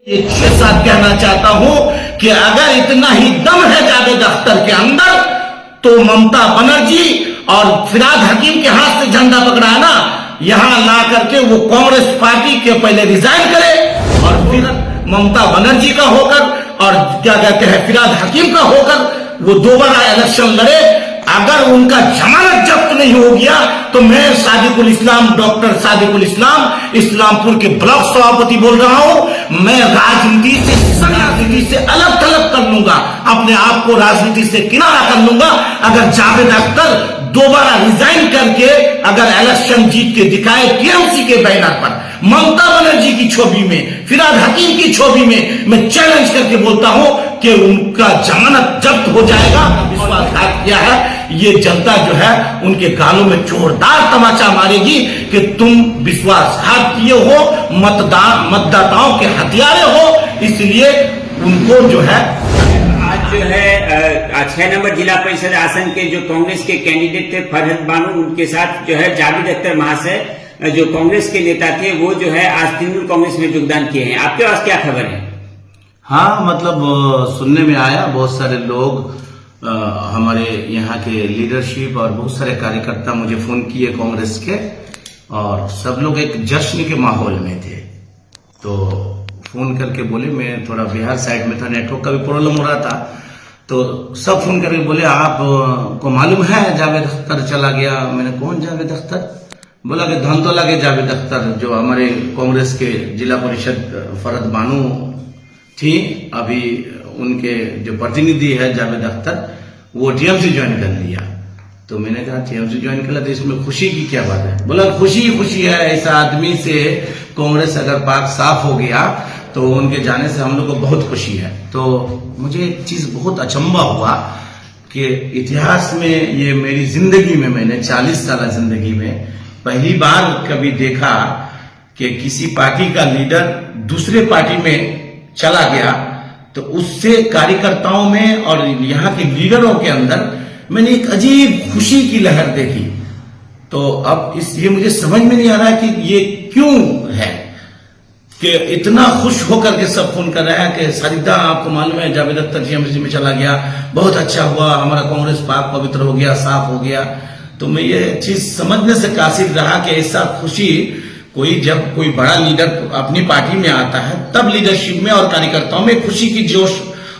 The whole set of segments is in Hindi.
एक साथ कहना चाहता हूं कि अगर इतना ही दम है जावेद अख्तर के अंदर तो ममता बनर्जी और फिराद हकीम के हाथ से झंडा पकड़ा है ना, यहां ला करके वो कांग्रेस पार्टी के पहले रिजाइन करे और फिर ममता बनर्जी का होकर और क्या कहते हैं फिराद हकीम का होकर वो दोबारा इलेक्शन लड़े। अगर उनका जमानत जब्त नहीं हो गया तो मैं सादिकुल इस्लाम, डॉक्टर सादिकुल इस्लाम, इस्लामपुर के ब्लॉक सभापति बोल रहा हूं, मैं राजनीति से अलग थलग कर लूंगा, अपने आप को राजनीति से किनारा कर लूंगा अगर जावेद अख्तर दोबारा रिजाइन करके अगर इलेक्शन जीत के दिखाए टीएमसी के बैनर पर, ममता बनर्जी की छवि में, फिराद हकीम की छवि में। मैं चैलेंज करके बोलता हूं कि उनका जमानत जब्त हो जाएगा। विश्वासघात किया है, ये जनता जो है उनके गालों में जोरदार तमाचा मारेगी कि तुम विश्वासघात किए हो, मतदाताओं के हथियारे हो, इसलिए उनको जो है आज जो है 6 नंबर जिला परिषद आसन के जो कांग्रेस के कैंडिडेट थे फरहत बानो, उनके साथ जो है जावेद अख्तर महाशय जो कांग्रेस के नेता थे वो जो है आज तृणमूल कांग्रेस में योगदान किए हैं। आपके पास क्या खबर है? हाँ, मतलब सुनने में आया बहुत सारे लोग हमारे यहाँ के लीडरशिप और बहुत सारे कार्यकर्ता मुझे फोन किए कांग्रेस के, और सब लोग एक जश्न के माहौल में थे। तो फोन करके बोले, मैं थोड़ा बिहार साइड में था, नेटवर्क का भी प्रॉब्लम हो रहा था, तो सब फोन करके बोले आप को मालूम है जावेद अख्तर चला गया। मैंने कौन जावेद अख्तर? बोला कि धनतोला के जावेद अख्तर जो हमारे कांग्रेस के जिला परिषद फरहत बानो थी, अभी उनके जो प्रतिनिधि है जावेद अख्तर वो टीएमसी ज्वाइन कर लिया। तो मैंने कहा टीएमसी ज्वाइन कर लिया तो इसमें खुशी की क्या बात है? बोला खुशी है, ऐसा आदमी से कांग्रेस अगर पाक साफ हो गया तो उनके जाने से हम लोग को बहुत खुशी है। तो मुझे एक चीज बहुत अचंभा हुआ कि इतिहास में ये मेरी जिंदगी में, मैंने 40 साल जिंदगी में पहली बार कभी देखा कि किसी पार्टी का लीडर दूसरे पार्टी में चला गया तो उससे कार्यकर्ताओं में और यहाँ के लीडरों के अंदर मैंने एक अजीब खुशी की लहर देखी। तो अब ये मुझे समझ में नहीं आ रहा कि ये क्यों है कि इतना खुश होकर के सब फोन कर रहा है कि सारिदा आपको मालूम है जावेद अख्तर टीएमसी में चला गया, बहुत अच्छा हुआ, हमारा कांग्रेस पाक पवित्र हो गया, साफ हो गया। तो मैं ये चीज समझने से कासिर रहा कि ऐसा खुशी जब कोई बड़ा लीडर अपनी पार्टी में आता है तब लीडरशिप में और कार्यकर्ताओं में खुशी की जोश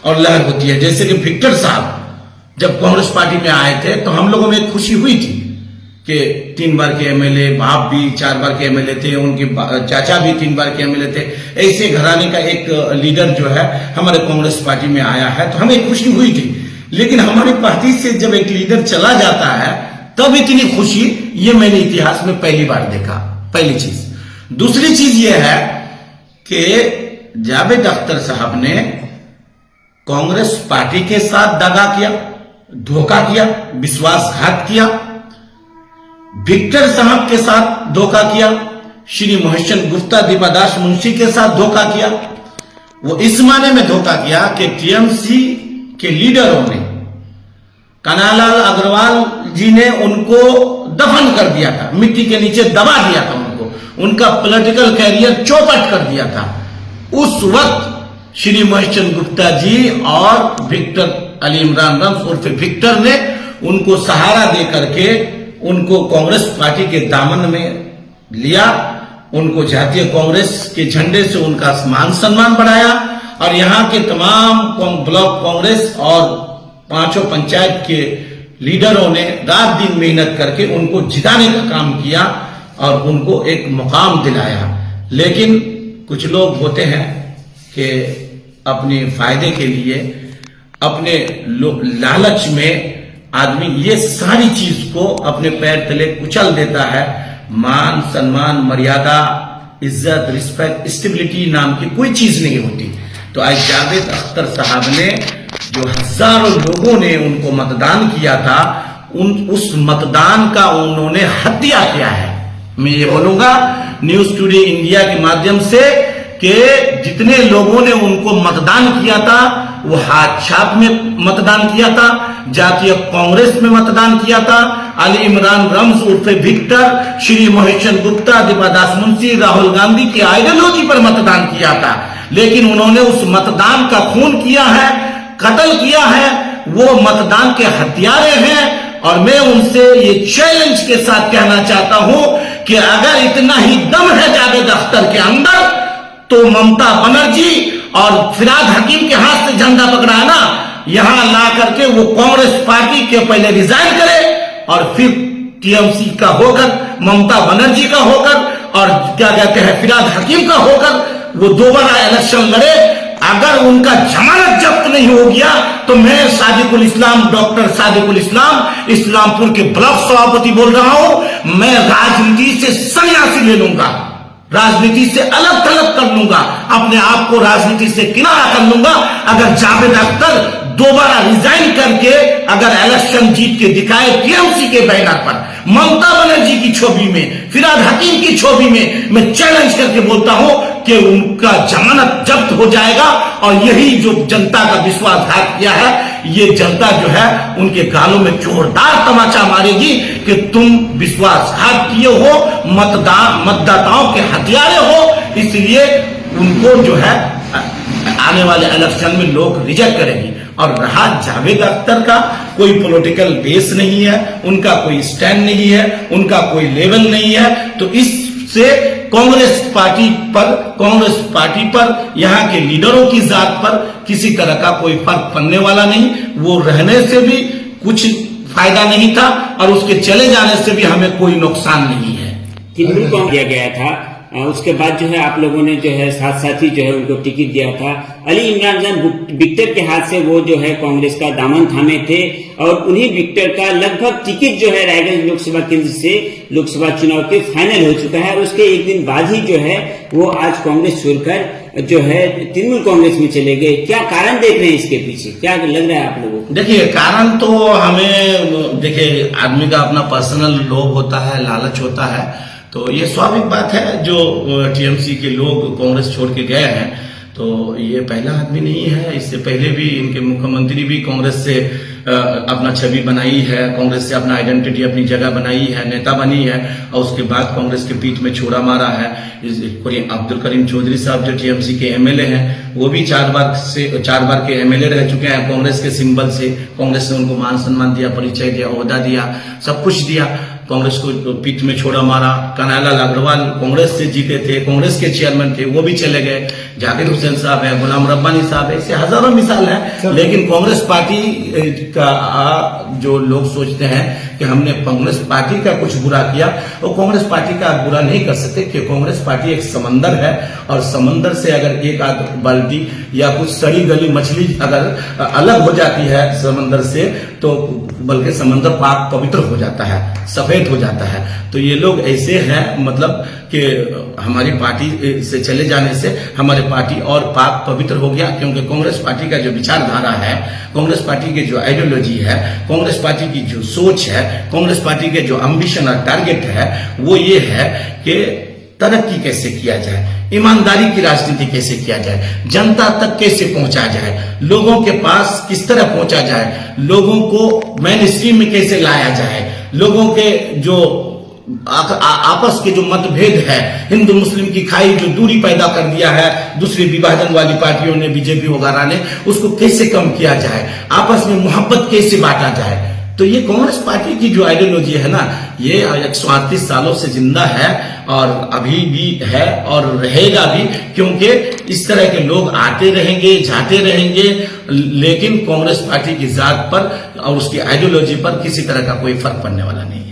और लहर होती है। जैसे कि विक्टर साहब जब कांग्रेस पार्टी में आए थे तो हम लोगों में एक खुशी हुई थी कि 3 बार के एमएलए, बाप भी 4 बार के एमएलए थे, उनके चाचा भी 3 बार के एमएलए थे, ऐसे घराने का एक लीडर जो है हमारे कांग्रेस पार्टी में आया है, तो हमें खुशी हुई थी। लेकिन हमारी पार्टी से जब एक लीडर चला जाता है तब इतनी खुशी, ये मैंने इतिहास में पहली बार देखा, पहली चीज। दूसरी चीज यह है कि जावेद अख्तर साहब ने कांग्रेस पार्टी के साथ दगा किया, धोखा किया, विश्वासघात किया, विक्टर साहब के साथ धोखा किया, श्री मोहसिन गुप्ता, दीपादास मुंशी के साथ धोखा किया। वो इस माने में धोखा किया कि टीएमसी के लीडरों ने, कन्हैयालाल अग्रवाल जी ने उनको दफन कर दिया था, मिट्टी के नीचे दबा दिया था, उनका पॉलिटिकल कैरियर चौपट कर दिया था। उस वक्त श्री मोहसिन गुप्ता जी और विक्टर अली इमरान रम्स उर्फ विक्टर ने उनको सहारा दे करके उनको कांग्रेस पार्टी के दामन में लिया, उनको जातीय कांग्रेस के झंडे से उनका मान सम्मान बढ़ाया और यहाँ के तमाम ब्लॉक कांग्रेस और 5 पंचायत के लीडरों ने रात दिन मेहनत करके उनको जिताने का काम किया और उनको एक मुकाम दिलाया। लेकिन कुछ लोग होते हैं कि अपने फायदे के लिए, अपने लालच में आदमी ये सारी चीज को अपने पैर तले कुचल देता है। मान सम्मान, मर्यादा, इज्जत, रिस्पेक्ट, स्टेबिलिटी नाम की कोई चीज नहीं होती। तो आज जावेद अख्तर साहब ने, जो हजारों लोगों ने उनको मतदान किया था, उस मतदान का उन्होंने हत्या किया है। मैं ये बोलूंगा न्यूज टुडे इंडिया के माध्यम से कि जितने लोगों ने उनको मतदान किया था वो हाथ छाप में मतदान किया था, जातीय कांग्रेस में मतदान किया था, अली इमरान रम्स उर्फ विक्टर, श्री मोहसिन गुप्ता, दीपादास मुंशी, राहुल गांधी की आइडियोलॉजी पर मतदान किया था। लेकिन उन्होंने उस मतदान का खून किया है, कत्ल किया है, वो मतदान के हत्यारे हैं। और मैं उनसे ये चैलेंज के साथ कहना चाहता हूं कि अगर इतना ही दम है जावेद अख्तर के अंदर, तो ममता बनर्जी और फिराद हकीम के हाथ से झंडा पकड़ा है ना, यहां ला करके वो कांग्रेस पार्टी के पहले रिजाइन करे और फिर टीएमसी का होकर, ममता बनर्जी का होकर और क्या कहते हैं फिराद हकीम का होकर वो दोबारा इलेक्शन लड़े। अगर उनका जमानत जब्त नहीं हो गया तो मैं सादिकुल इस्लाम, डॉक्टर सादिकुल इस्लाम, इस्लामपुर के ब्लॉक सभापति बोल रहा हूं, मैं राजनीति से संन्यासी ले लूंगा, राजनीति से अलग थलग कर लूंगा, अपने आप को राजनीति से किनारा कर लूंगा अगर जावेद अख्तर दोबारा रिजाइन करके अगर इलेक्शन जीत के दिखाए टीएमसी के बैनर पर, ममता बनर्जी की छवि में, फिराद हकीम की छवि में। मैं चैलेंज करके बोलता हूं कि उनका जमानत जब्त हो जाएगा और यही जो जनता का विश्वासघात किया है, ये जनता जो है उनके गालों में जोरदार तमाचा मारेगी कि तुम विश्वासघात किए हो, मतदाताओं के हथियारे हो, इसलिए उनको जो है आने वाले इलेक्शन में लोग रिजेक्ट करेंगे। और रहा जावेद अख्तर का, कोई पॉलिटिकल बेस नहीं है, उनका कोई स्टैंड नहीं है, उनका कोई लेवल नहीं है, तो इससे कांग्रेस पार्टी पर, यहाँ के लीडरों की जात पर किसी तरह का कोई फर्क पड़ने वाला नहीं। वो रहने से भी कुछ फायदा नहीं था और उसके चले जाने से भी हमें कोई नुकसान नहीं है। तृणमूल कांग्रेस दिया गया था, उसके बाद जो है आप लोगों ने जो है साथ साथ ही जो है उनको टिकट दिया था। अली इमरान खान विक्टर के हाथ से वो जो है कांग्रेस का दामन थामे थे और उन्हीं विक्टर का लगभग टिकट जो है रायगंज लोकसभा केंद्र से लोकसभा चुनाव के फाइनल हो चुका है। उसके एक दिन बाद ही जो है वो आज कांग्रेस छोड़कर जो है तृणमूल कांग्रेस में चले गए। क्या कारण देख रहे हैं इसके पीछे, क्या लग रहा है आप लोगों को? देखिए, कारण तो हमें, देखिए आदमी का अपना पर्सनल लोभ होता है, लालच होता है, तो ये स्वाभाविक बात है। जो टीएमसी के लोग कांग्रेस छोड़ के गए हैं, तो ये पहला आदमी नहीं है, इससे पहले भी इनके मुख्यमंत्री भी कांग्रेस से अपना छवि बनाई है, कांग्रेस से अपना आइडेंटिटी, अपनी जगह बनाई है, नेता बनी है और उसके बाद कांग्रेस के पीठ में छोड़ा मारा है। अब्दुल करीम चौधरी साहब जो टीएमसी के एमएलए हैं, वो भी 4 बार के एमएलए रह चुके हैं कांग्रेस के सिंबल से। कांग्रेस ने उनको मान सम्मान दिया, परिचय दिया, ओहदा दिया, सब कुछ दिया, कांग्रेस को पीठ में छोड़ा मारा। कन्हैयालाल अग्रवाल कांग्रेस से जीते थे, कांग्रेस के चेयरमैन थे, वो भी चले गए। जाकिर हुसैन साहब है, गुलाम रब्बानी साहब है, ऐसे हजारों मिसाल है। लेकिन कांग्रेस पार्टी का जो लोग सोचते हैं कि हमने कांग्रेस पार्टी का कुछ बुरा किया, वो कांग्रेस पार्टी का बुरा नहीं कर सकते, कि कांग्रेस पार्टी एक समंदर है और समंदर से अगर एक आध बाल्टी या कुछ सड़ी गली मछली अगर अलग हो जाती है समंदर से, तो बल्कि समंदर पाक पवित्र हो जाता है, सफेद हो जाता है। तो ये लोग ऐसे हैं, मतलब कि हमारी पार्टी से चले जाने से हमारी पार्टी और पाक पवित्र हो गया, क्योंकि कांग्रेस पार्टी का जो विचारधारा है, कांग्रेस पार्टी की जो आइडियोलॉजी है, कांग्रेस पार्टी की जो सोच है, कांग्रेस पार्टी के जो एम्बिशन और टारगेट है, वो ये है कि तरक्की कैसे किया जाए, ईमानदारी की राजनीति कैसे किया जाए, जनता तक कैसे पहुंचा जाए, लोगों के पास किस तरह पहुंचा जाए, लोगों को मेन स्ट्रीम में कैसे लाया जाए, लोगों के जो आपस के जो मतभेद है, हिंदू मुस्लिम की खाई जो दूरी पैदा कर दिया है दूसरी विभाजन वाली पार्टियों ने, बीजेपी वगैरह ने, उसको कैसे कम किया जाए, आपस में मोहब्बत कैसे बांटा जाए। तो ये कांग्रेस पार्टी की जो आइडियोलॉजी है ना, ये 138 सालों से जिंदा है और अभी भी है और रहेगा भी, क्योंकि इस तरह के लोग आते रहेंगे, जाते रहेंगे, लेकिन कांग्रेस पार्टी की जात पर और उसकी आइडियोलॉजी पर किसी तरह का कोई फर्क पड़ने वाला नहीं है।